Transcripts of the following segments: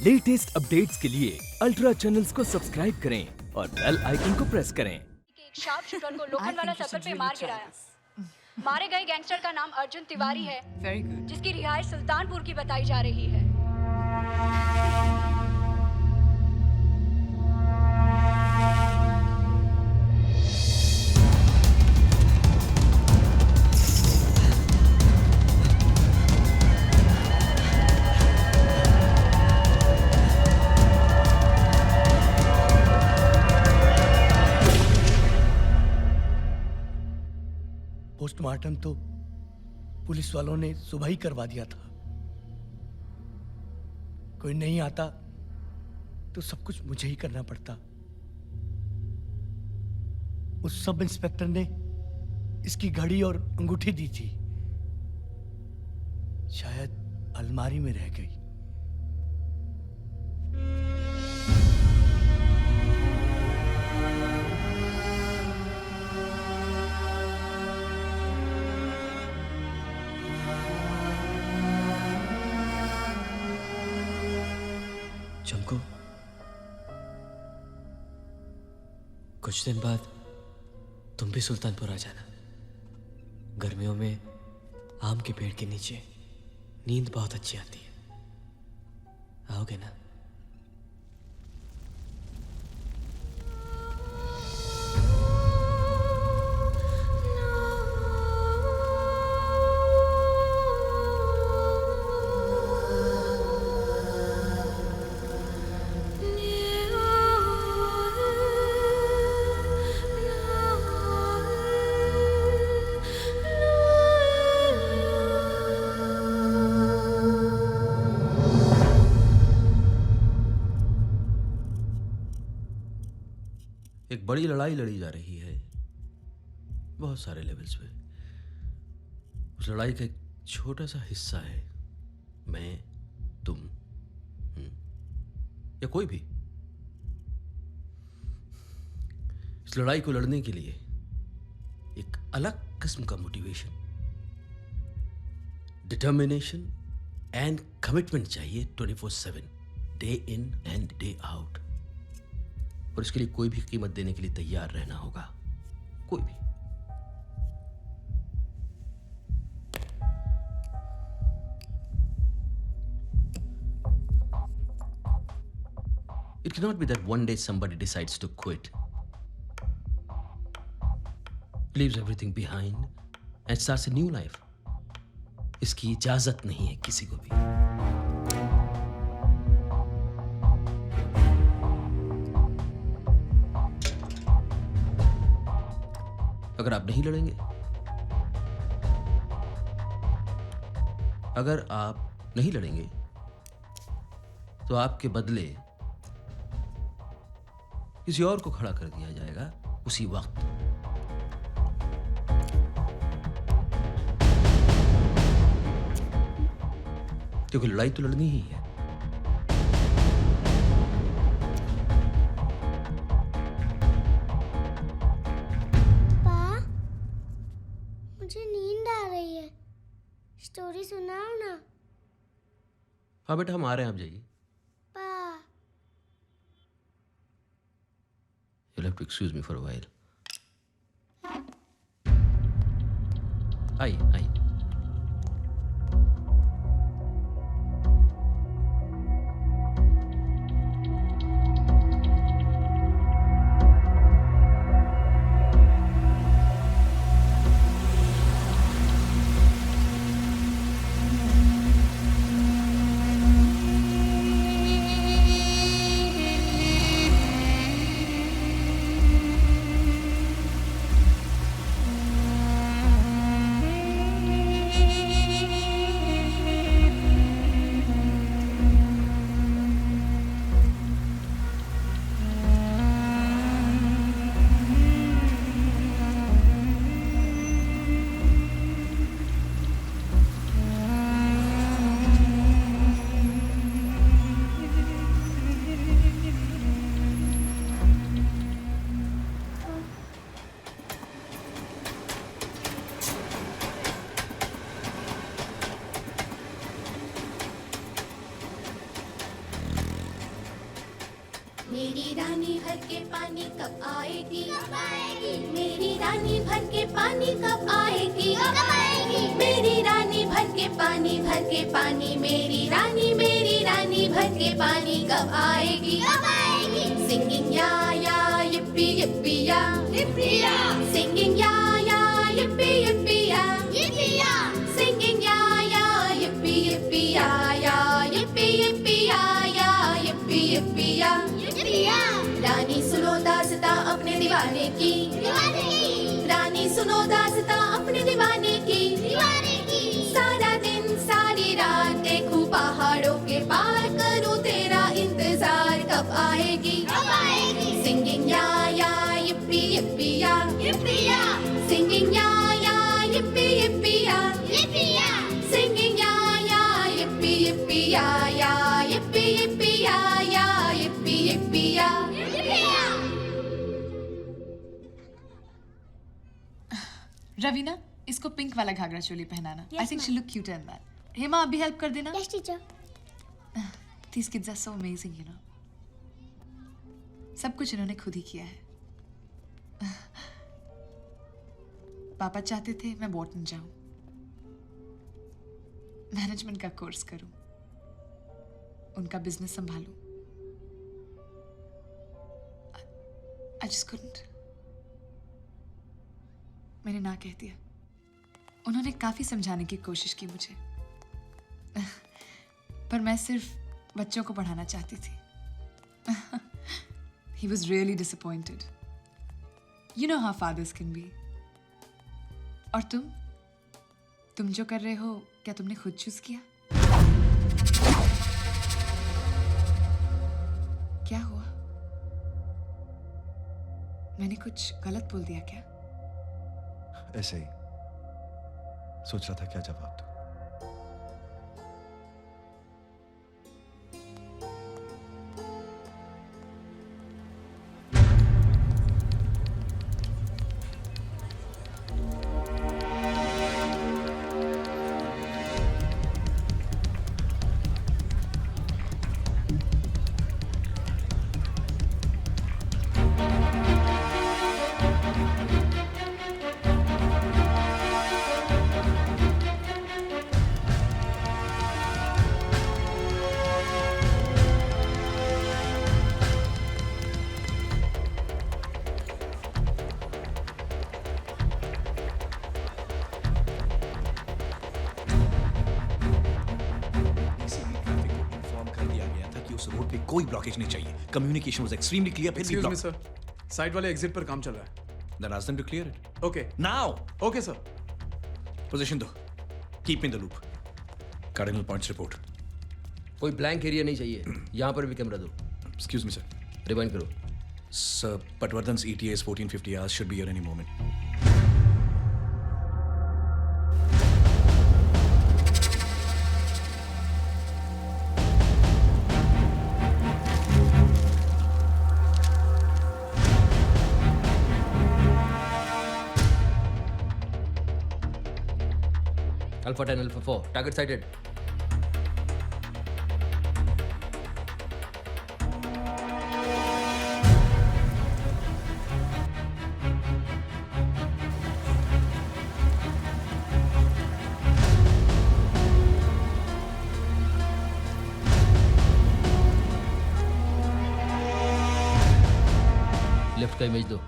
Latest updates के लिए ultra channels को सब्सक्राइब करें और बेल आइकन को प्रेस करें। एक शार्प शूटर को लोखंडवाला सर्कल पे मार गिराया। मारे गए गैंगस्टर का नाम अर्जुन तिवारी है, जिसकी रिहाइश सुल्तानपुर की बताई जा रही है। पोस्टमार्टम तो पुलिस वालों ने सुबह ही करवा दिया था। कोई नहीं आता तो सब कुछ मुझे ही करना पड़ता। उस सब इंस्पेक्टर ने इसकी घड़ी और अंगूठी दी थी, शायद अलमारी में रह गई। चमको, कुछ दिन बाद तुम भी सुल्तानपुर आ जाना। गर्मियों में आम के पेड़ के नीचे नींद बहुत अच्छी आती है। आओगे ना? एक बड़ी लड़ाई लड़ी जा रही है बहुत सारे लेवल्स पे। उस लड़ाई का एक छोटा सा हिस्सा है मैं, तुम या कोई भी। इस लड़ाई को लड़ने के लिए एक अलग किस्म का मोटिवेशन, डिटर्मिनेशन एंड कमिटमेंट चाहिए 24/7, day in and day out. और इसके लिए कोई भी कीमत देने के लिए तैयार रहना होगा, कोई भी। It cannot be that one day somebody decides to quit, leaves everything behind and starts a new life. इसकी इजाजत नहीं है किसी को भी। अगर आप नहीं लड़ेंगे, अगर आप नहीं लड़ेंगे तो आपके बदले किसी और को खड़ा कर दिया जाएगा उसी वक्त। क्योंकि लड़ाई तो लड़नी ही है। मुझे नींद आ रही है, स्टोरी सुनाओ ना। हाँ बेटा, हम आ रहे हैं, आप जाइए। You'll have to excuse me for a while. आइए। मेरी रानी भर के पानी कब आएगी? मेरी रानी भर के पानी कब आएगी? मेरी रानी भर के पानी मेरी रानी भर के पानी कब आएगी? Singing ya ya yippee yippee ya, singing ya ya yippee yippee ya, singing ya ya yippee yippee ya yippee yippee ya yippee yippee ya. रानी सुनो दास्तां अपने दीवाने की, रानी सुनो दास्तां अपने दीवाने की, सारा दिन सारी रात देखूं पहाड़ों के पार, करूं तेरा इंतजार कब आएगी? Singing ya ya yippee yippee ya, singing ya ya yippee yippee ya, singing ya ya yippee yippee ya yippee yippee ya yippee yippee ya. Raveena, इसको पिंक वाला घाघरा चोली पहनाना. I think she'll look cuter in that. Hema, आप भी help कर देना. Yes, teacher. These kids are so amazing, you know. सब कुछ इन्होंने खुद ही किया है. पापा चाहते थे मैं बॉटन जाऊं, मैनेजमेंट का कोर्स करूं, उनका बिजनेस संभालूं. I just couldn't. मैंने ना कह दिया. उन्होंने काफी समझाने की कोशिश की मुझे, पर मैं सिर्फ बच्चों को पढ़ाना चाहती थी. He was really disappointed. You know how fathers can be. और तुम जो कर रहे हो, क्या तुमने खुद चूज किया? क्या हुआ? मैंने कुछ गलत बोल दिया क्या? ऐसे ही सोच रहा था क्या जवाब दूं. कोई ब्लॉकेज नहीं चाहिए. Communication was extremely clear. फिर भी Excuse me, sir. साइड वाले एग्जिट पर काम चल रहा है. Then ask them to clear it. Okay. Now. Okay, sir. Position दो. Keep me in the loop. Cardinal points report. कोई ब्लैंक एरिया नहीं चाहिए. यहाँ पर भी कैमरा दो. Excuse me, sir. रिवाइंड करो. Sir, Patwardhan's ETA is 1450 hours. Should be here any moment. Alpha 10, Alpha 4. Target sighted. Left का इमेज दो.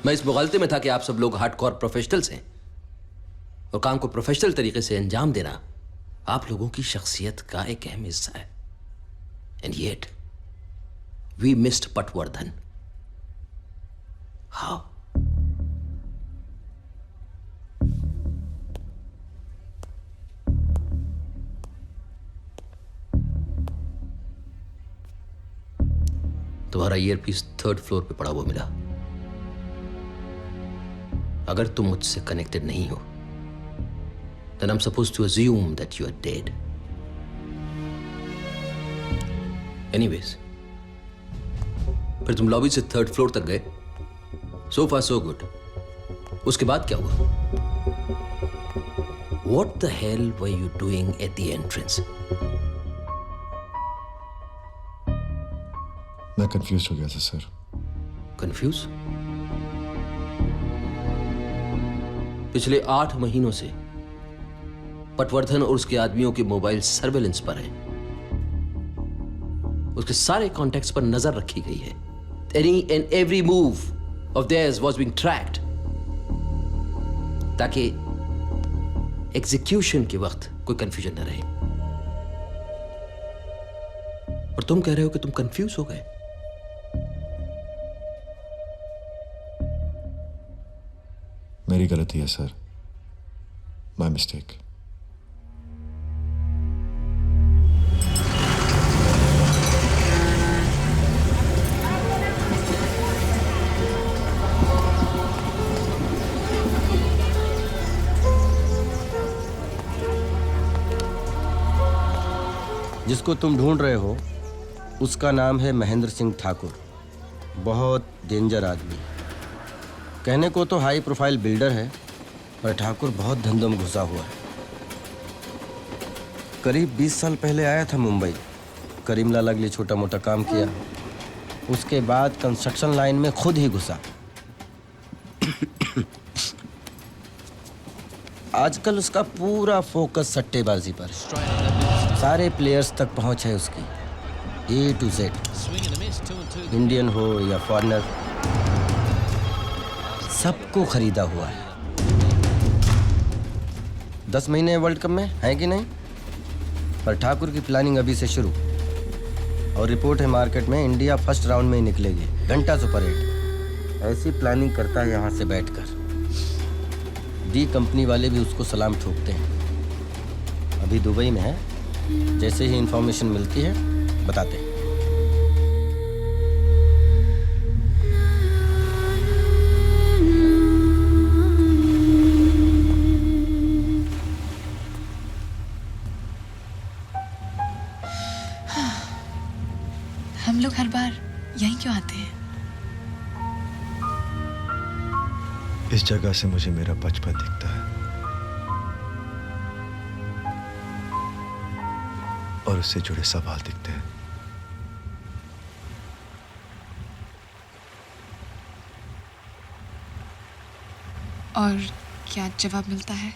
मैं इस मुगालते में था कि आप सब लोग हार्डकोर प्रोफेशनल्स हैं और काम को प्रोफेशनल तरीके से अंजाम देना आप लोगों की शख्सियत का एक अहम हिस्सा है। And yet we missed Patwardhan. How? तुम्हारा ईयरपीस 3rd फ्लोर पे पड़ा हुआ मिला। अगर तुम मुझसे कनेक्टेड नहीं हो then I'm supposed to assume that you are dead. Anyways, फिर तुम लॉबी से 3rd फ्लोर तक गए। So far so good. उसके बाद क्या हुआ? What the hell were you doing at the entrance? मैं कंफ्यूज हो गया था सर। कंफ्यूज? पिछले 8 महीनों से पटवर्धन और उसके आदमियों के मोबाइल सर्वेलेंस पर है। उसके सारे कॉन्टैक्ट्स पर नजर रखी गई है। Any and every move of theirs was being tracked, ताकि एग्जीक्यूशन के वक्त कोई कंफ्यूजन न रहे। और तुम कह रहे हो कि तुम कंफ्यूज हो गए। मेरी गलती है सर, माय मिस्टेक। जिसको तुम ढूंढ रहे हो उसका नाम है महेंद्र सिंह ठाकुर। बहुत डेंजर आदमी। कहने को तो हाई प्रोफाइल बिल्डर है, पर ठाकुर बहुत धंधों में घुसा हुआ है। करीब 20 साल पहले आया था मुंबई, करीम लाला के लिए छोटा मोटा काम किया। उसके बाद कंस्ट्रक्शन लाइन में खुद ही घुसा। आजकल उसका पूरा फोकस सट्टेबाजी पर। सारे प्लेयर्स तक पहुंच है उसकी, A to Z, इंडियन हो या फॉरेनर, सबको खरीदा हुआ है। 10 महीने वर्ल्ड कप में है कि नहीं? पर ठाकुर की प्लानिंग अभी से शुरू। और रिपोर्ट है मार्केट में इंडिया फर्स्ट राउंड में ही निकलेगी। घंटा सुपर 8 ऐसी प्लानिंग करता है यहाँ से बैठकर। डी कंपनी वाले भी उसको सलाम ठोकते हैं। अभी दुबई में है, जैसे ही इंफॉर्मेशन मिलती है बताते हैं। हम लोग हर बार यहीं क्यों आते हैं? इस जगह से मुझे मेरा बचपन दिखता है और उससे जुड़े सवाल दिखते हैं। और क्या जवाब मिलता है?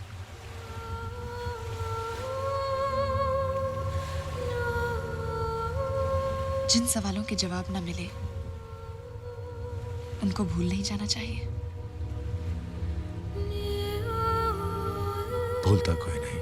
जिन सवालों के जवाब ना मिले उनको भूल नहीं जाना चाहिए। भूलता कोई नहीं।